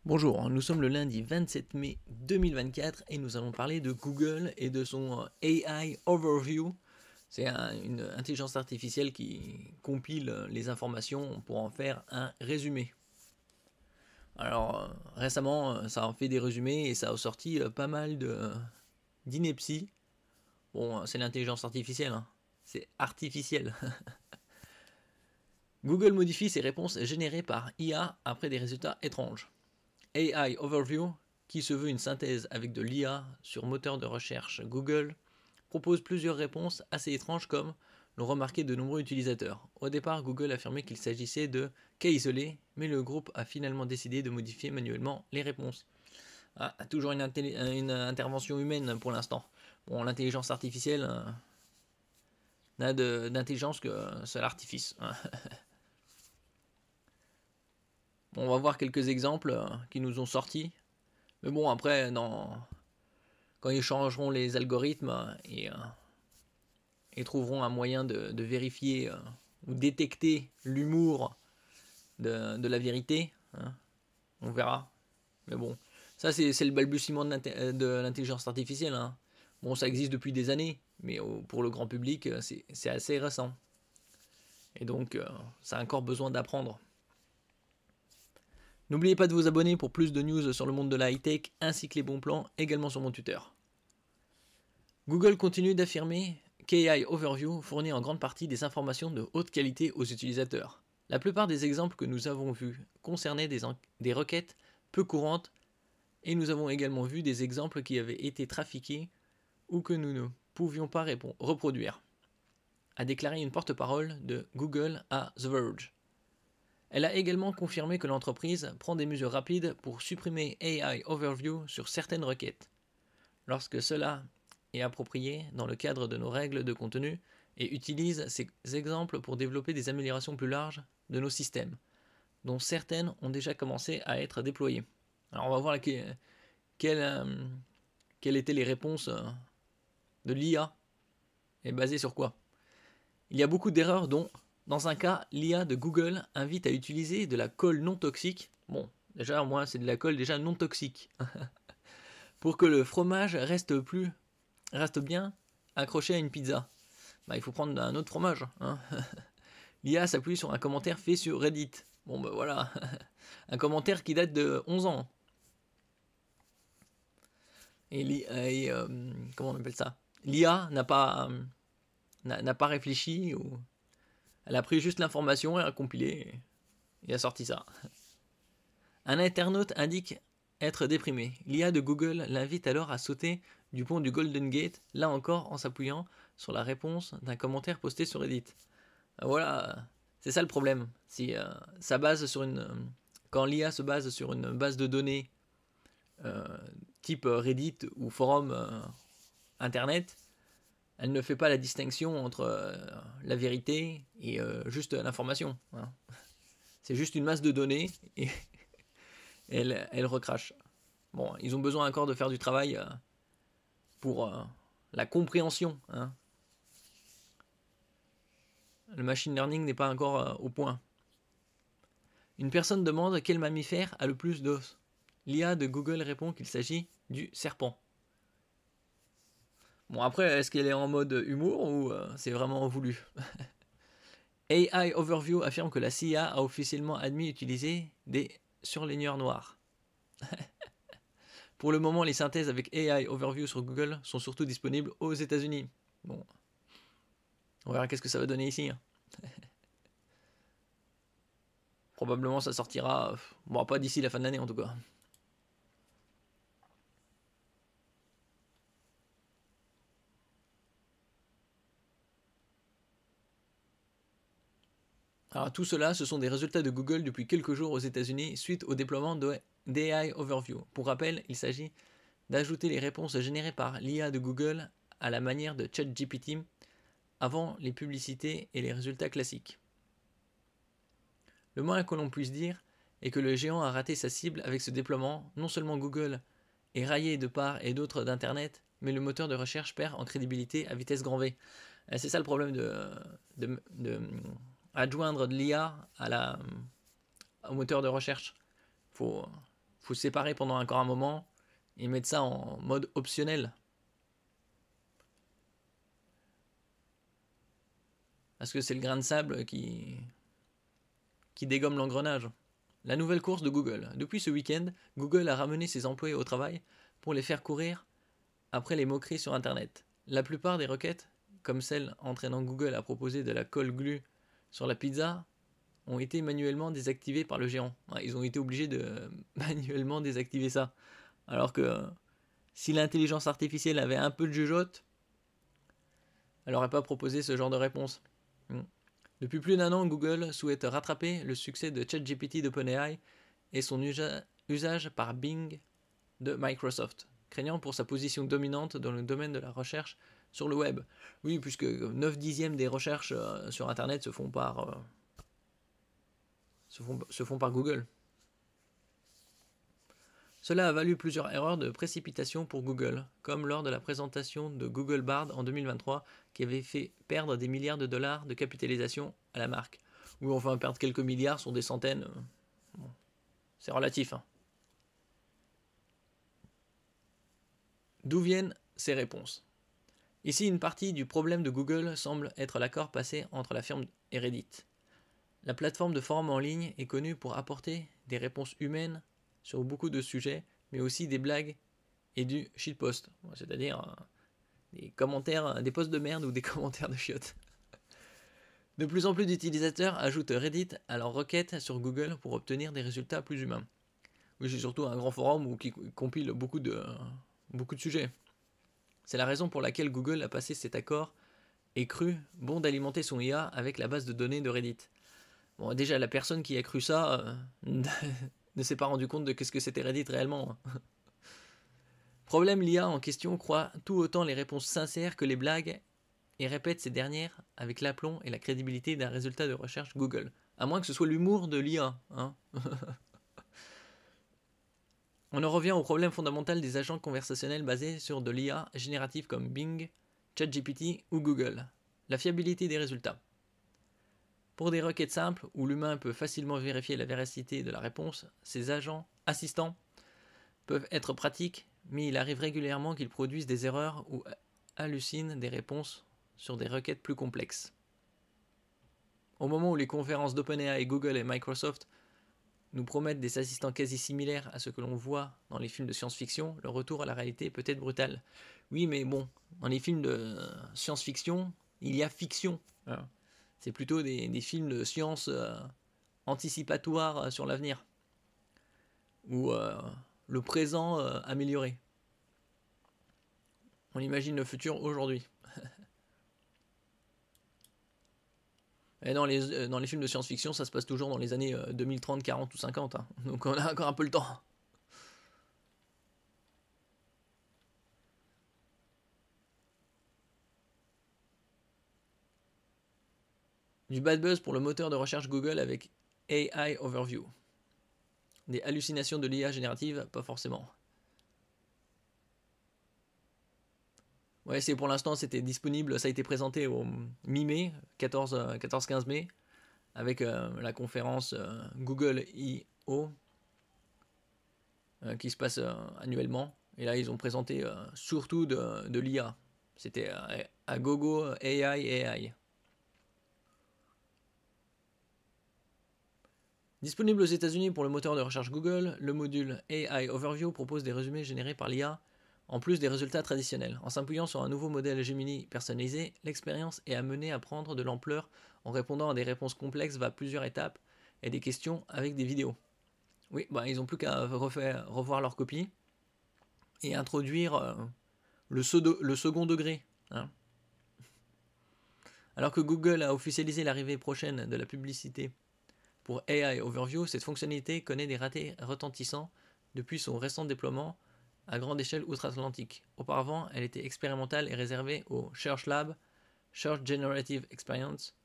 Bonjour, nous sommes le lundi 27 mai 2024 et nous allons parler de Google et de son AI Overview. C'est une intelligence artificielle qui compile les informations pour en faire un résumé. Alors récemment, ça en fait des résumés et ça a sorti pas mal d'inepties. Bon, c'est l'intelligence artificielle, hein. C'est artificiel. Google modifie ses réponses générées par IA après des résultats étranges. AI Overview, qui se veut une synthèse avec de l'IA sur moteur de recherche Google, propose plusieurs réponses assez étranges comme l'ont remarqué de nombreux utilisateurs. Au départ, Google affirmait qu'il s'agissait de cas isolés, mais le groupe a finalement décidé de modifier manuellement les réponses. Ah, toujours une intervention humaine pour l'instant. Bon, l'intelligence artificielle n'a d'intelligence que c'est l'artifice. Bon, on va voir quelques exemples qui nous ont sortis. Mais bon, après, quand ils changeront les algorithmes et trouveront un moyen de vérifier ou détecter l'humour de la vérité, hein, on verra. Mais bon, ça c'est le balbutiement de l'intelligence artificielle. Hein. Bon, ça existe depuis des années, mais pour le grand public, c'est assez récent. Et donc, ça a encore besoin d'apprendre. N'oubliez pas de vous abonner pour plus de news sur le monde de la high-tech ainsi que les bons plans également sur mon Twitter. Google continue d'affirmer qu'AI Overview fournit en grande partie des informations de haute qualité aux utilisateurs. La plupart des exemples que nous avons vus concernaient des requêtes peu courantes et nous avons également vu des exemples qui avaient été trafiqués ou que nous ne pouvions pas reproduire, a déclaré une porte-parole de Google à The Verge. Elle a également confirmé que l'entreprise prend des mesures rapides pour supprimer AI Overview sur certaines requêtes, lorsque cela est approprié dans le cadre de nos règles de contenu et utilise ces exemples pour développer des améliorations plus larges de nos systèmes, dont certaines ont déjà commencé à être déployées. Alors on va voir quelles étaient les réponses de l'IA et basées sur quoi. Il y a beaucoup d'erreurs dont, dans un cas, l'IA de Google invite à utiliser de la colle non toxique. Bon, déjà, moi, c'est de la colle déjà non toxique. Pour que le fromage reste bien accroché à une pizza. Bah, il faut prendre un autre fromage. Hein. L'IA s'appuie sur un commentaire fait sur Reddit. Bon, bah voilà. Un commentaire qui date de 11 ans. Comment on appelle ça? L'IA n'a pas réfléchi ou elle a pris juste l'information, elle a compilé et a sorti ça. Un internaute indique être déprimé. L'IA de Google l'invite alors à sauter du pont du Golden Gate, là encore en s'appuyant sur la réponse d'un commentaire posté sur Reddit. Voilà, c'est ça le problème. Si ça base sur quand l'IA se base sur une base de données type Reddit ou forum internet, elle ne fait pas la distinction entre la vérité et juste l'information. Hein. C'est juste une masse de données et elle recrache. Bon, ils ont besoin encore de faire du travail pour la compréhension. Hein. Le machine learning n'est pas encore au point. Une personne demande quel mammifère a le plus d'os. L'IA de Google répond qu'il s'agit du serpent. Bon, après, est-ce qu'elle est en mode humour ou c'est vraiment voulu? AI Overview affirme que la CIA a officiellement admis utiliser des surligneurs noirs. Pour le moment, les synthèses avec AI Overview sur Google sont surtout disponibles aux États-Unis. Bon, on verra qu'est-ce que ça va donner ici. Hein. Probablement ça sortira, bon, pas d'ici la fin de l'année en tout cas. Alors tout cela, ce sont des résultats de Google depuis quelques jours aux États-Unis suite au déploiement d'AI Overview. Pour rappel, il s'agit d'ajouter les réponses générées par l'IA de Google à la manière de ChatGPT avant les publicités et les résultats classiques. Le moins que l'on puisse dire est que le géant a raté sa cible avec ce déploiement. Non seulement Google est raillé de part et d'autre d'Internet, mais le moteur de recherche perd en crédibilité à vitesse grand V. C'est ça le problème de adjoindre de l'IA au moteur de recherche. faut se séparer pendant encore un moment et mettre ça en mode optionnel. Parce que c'est le grain de sable qui dégomme l'engrenage. La nouvelle course de Google. Depuis ce week-end, Google a ramené ses employés au travail pour les faire courir après les moqueries sur Internet. La plupart des requêtes, comme celle entraînant Google à proposer de la colle glue sur la pizza, ont été manuellement désactivées par le géant. Ils ont été obligés de manuellement désactiver ça. Alors que si l'intelligence artificielle avait un peu de jugeote, elle n'aurait pas proposé ce genre de réponse. Depuis plus d'un an, Google souhaite rattraper le succès de ChatGPT d'OpenAI et son usage par Bing de Microsoft, craignant pour sa position dominante dans le domaine de la recherche sur le web. Oui, puisque 9 dixièmes des recherches sur Internet se font par Google. Cela a valu plusieurs erreurs de précipitation pour Google, comme lors de la présentation de Google Bard en 2023, qui avait fait perdre des milliards de dollars de capitalisation à la marque. Ou enfin perdre quelques milliards sur des centaines, bon, c'est relatif. D'où viennent ces réponses? Ici, une partie du problème de Google semble être l'accord passé entre la firme et Reddit. La plateforme de forum en ligne est connue pour apporter des réponses humaines sur beaucoup de sujets, mais aussi des blagues et du shitpost, c'est-à-dire des commentaires, des posts de merde ou des commentaires de chiottes. De plus en plus d'utilisateurs ajoutent Reddit à leurs requêtes sur Google pour obtenir des résultats plus humains. Oui, c'est surtout un grand forum qui compile beaucoup de sujets. C'est la raison pour laquelle Google a passé cet accord et cru bon d'alimenter son IA avec la base de données de Reddit. Bon, déjà, la personne qui a cru ça ne s'est pas rendu compte de ce que c'était Reddit réellement. Problème, l'IA en question croit tout autant les réponses sincères que les blagues et répète ces dernières avec l'aplomb et la crédibilité d'un résultat de recherche Google. À moins que ce soit l'humour de l'IA. On en revient au problème fondamental des agents conversationnels basés sur de l'IA générative comme Bing, ChatGPT ou Google. La fiabilité des résultats. Pour des requêtes simples où l'humain peut facilement vérifier la véracité de la réponse, ces agents assistants peuvent être pratiques, mais il arrive régulièrement qu'ils produisent des erreurs ou hallucinent des réponses sur des requêtes plus complexes. Au moment où les conférences d'OpenAI, Google et Microsoft nous promettent des assistants quasi similaires à ce que l'on voit dans les films de science-fiction, le retour à la réalité peut être brutal. Oui, mais bon, dans les films de science-fiction, il y a fiction. C'est plutôt des films de science anticipatoires sur l'avenir. Ou le présent amélioré. On imagine le futur aujourd'hui. Et dans les films de science-fiction, ça se passe toujours dans les années 2030, 40 ou 50. Donc on a encore un peu le temps. Du bad buzz pour le moteur de recherche Google avec AI Overview. Des hallucinations de l'IA générative, pas forcément. Ouais, c'est pour l'instant, c'était disponible, ça a été présenté au mi-mai, 14-15 mai, avec la conférence Google I.O. Qui se passe annuellement. Et là, ils ont présenté surtout de l'IA. C'était à gogo AI. Disponible aux États-Unis pour le moteur de recherche Google, le module AI Overview propose des résumés générés par l'IA en plus des résultats traditionnels. En s'appuyant sur un nouveau modèle Gemini personnalisé, l'expérience est amenée à prendre de l'ampleur en répondant à des réponses complexes via plusieurs étapes et des questions avec des vidéos. Oui, ils n'ont plus qu'à revoir leur copie et introduire le second degré. Alors que Google a officialisé l'arrivée prochaine de la publicité pour AI Overview, cette fonctionnalité connaît des ratés retentissants depuis son récent déploiement à grande échelle outre-Atlantique. Auparavant, elle était expérimentale et réservée au Search Lab, Search Generative Experience.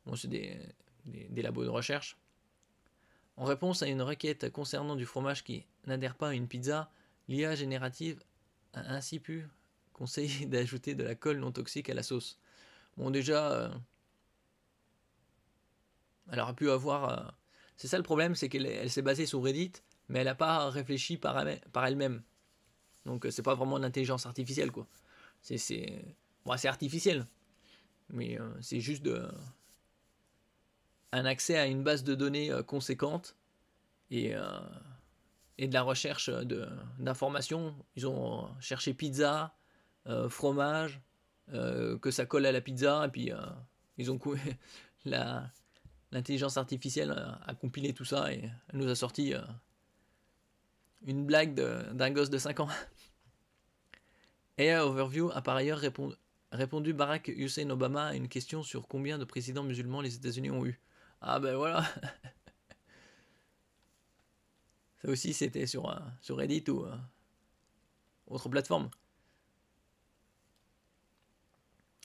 Bon, c'est des labos de recherche. En réponse à une requête concernant du fromage qui n'adhère pas à une pizza, l'IA générative a ainsi pu conseiller d'ajouter de la colle non toxique à la sauce. Bon, déjà, elle aurait pu avoir... c'est ça le problème, c'est qu'elle s'est basée sur Reddit, mais elle n'a pas réfléchi par elle-même. Donc c'est pas vraiment de l'intelligence artificielle, quoi. C'est artificiel, mais c'est juste un accès à une base de données conséquente et de la recherche d'informations. Ils ont cherché pizza, fromage, que ça colle à la pizza, et puis ils ont l'intelligence artificielle a compilé tout ça et elle nous a sorti une blague d'un gosse de 5 ans. AI Overview a par ailleurs répondu Barack Hussein Obama à une question sur combien de présidents musulmans les États-Unis ont eu. Ah ben voilà. Ça aussi c'était sur Reddit ou autre plateforme.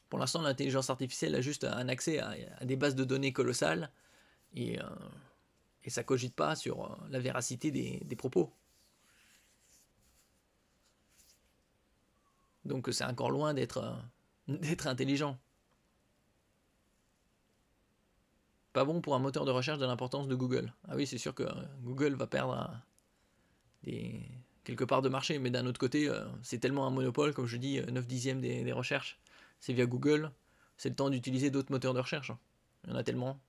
Pour l'instant, l'intelligence artificielle a juste un accès à des bases de données colossales et ça cogite pas sur la véracité des propos. Donc c'est encore loin d'être intelligent. Pas bon pour un moteur de recherche de l'importance de Google. Ah oui, c'est sûr que Google va perdre quelque part de marché, mais d'un autre côté, c'est tellement un monopole, comme je dis, 9 dixièmes des recherches, c'est via Google, c'est le temps d'utiliser d'autres moteurs de recherche. Il y en a tellement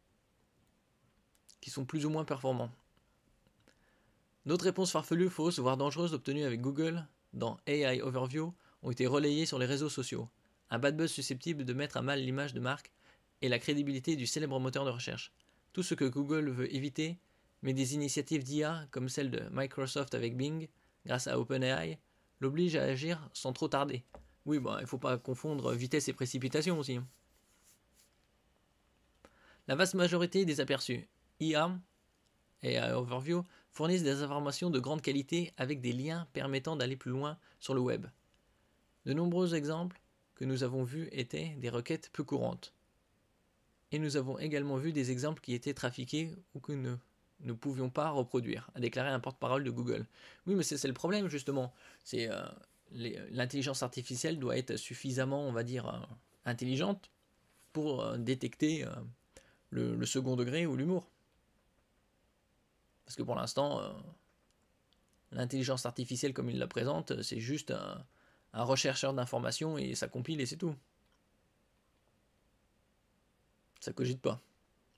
qui sont plus ou moins performants. D'autres réponses farfelues, fausses, voire dangereuses obtenues avec Google dans AI Overview ont été relayées sur les réseaux sociaux. Un bad buzz susceptible de mettre à mal l'image de marque et la crédibilité du célèbre moteur de recherche. Tout ce que Google veut éviter, mais des initiatives d'IA comme celle de Microsoft avec Bing, grâce à OpenAI, l'obligent à agir sans trop tarder. Oui, il ne faut pas confondre vitesse et précipitation aussi. La vaste majorité des aperçus IA et Overview fournissent des informations de grande qualité avec des liens permettant d'aller plus loin sur le web. De nombreux exemples que nous avons vus étaient des requêtes peu courantes. Et nous avons également vu des exemples qui étaient trafiqués ou que nous ne pouvions pas reproduire, a déclaré un porte-parole de Google. Oui, mais c'est le problème justement. C'est l'intelligence artificielle doit être suffisamment, on va dire, intelligente pour détecter le second degré ou l'humour. Parce que pour l'instant, l'intelligence artificielle comme il la présente, c'est juste un rechercheur d'informations et ça compile et c'est tout. Ça cogite pas.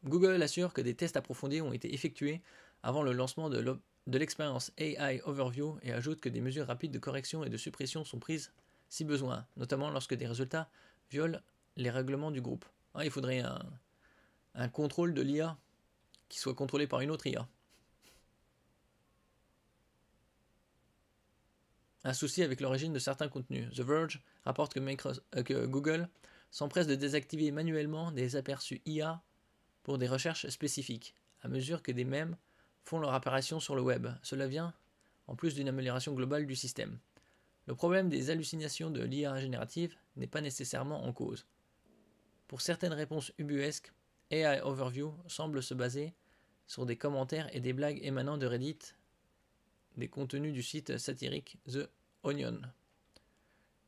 Google assure que des tests approfondis ont été effectués avant le lancement de l'expérience AI Overview et ajoute que des mesures rapides de correction et de suppression sont prises si besoin, notamment lorsque des résultats violent les règlements du groupe. Il faudrait un contrôle de l'IA qui soit contrôlé par une autre IA. Un souci avec l'origine de certains contenus. The Verge rapporte que Google s'empresse de désactiver manuellement des aperçus IA pour des recherches spécifiques, à mesure que des mèmes font leur apparition sur le web. Cela vient en plus d'une amélioration globale du système. Le problème des hallucinations de l'IA générative n'est pas nécessairement en cause. Pour certaines réponses ubuesques, AI Overview semble se baser sur des commentaires et des blagues émanant de Reddit, des contenus du site satirique The Onion.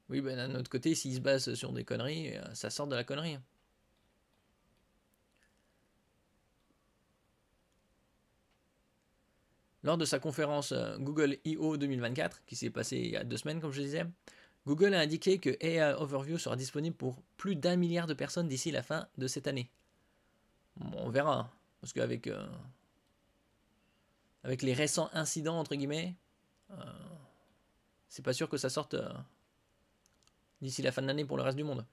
Oui, d'un autre côté, s'il se base sur des conneries, ça sort de la connerie. Lors de sa conférence Google I.O. 2024, qui s'est passée il y a 2 semaines, comme je disais, Google a indiqué que AI Overview sera disponible pour plus d'1 milliard de personnes d'ici la fin de cette année. Bon, on verra, parce qu'avec avec les récents incidents, entre guillemets, c'est pas sûr que ça sorte d'ici la fin de l'année pour le reste du monde.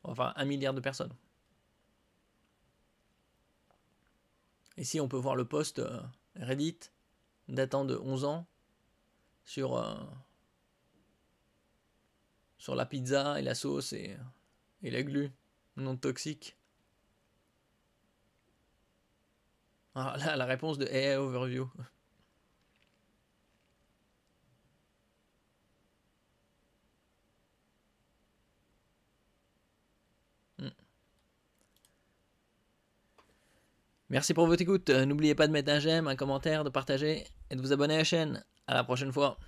Enfin, 1 milliard de personnes. Ici, on peut voir le post Reddit datant de 11 ans sur la pizza et la sauce et la glu non toxique. Alors là, la réponse de AI Overview. Merci pour votre écoute. N'oubliez pas de mettre un j'aime, un commentaire, de partager et de vous abonner à la chaîne. À la prochaine fois.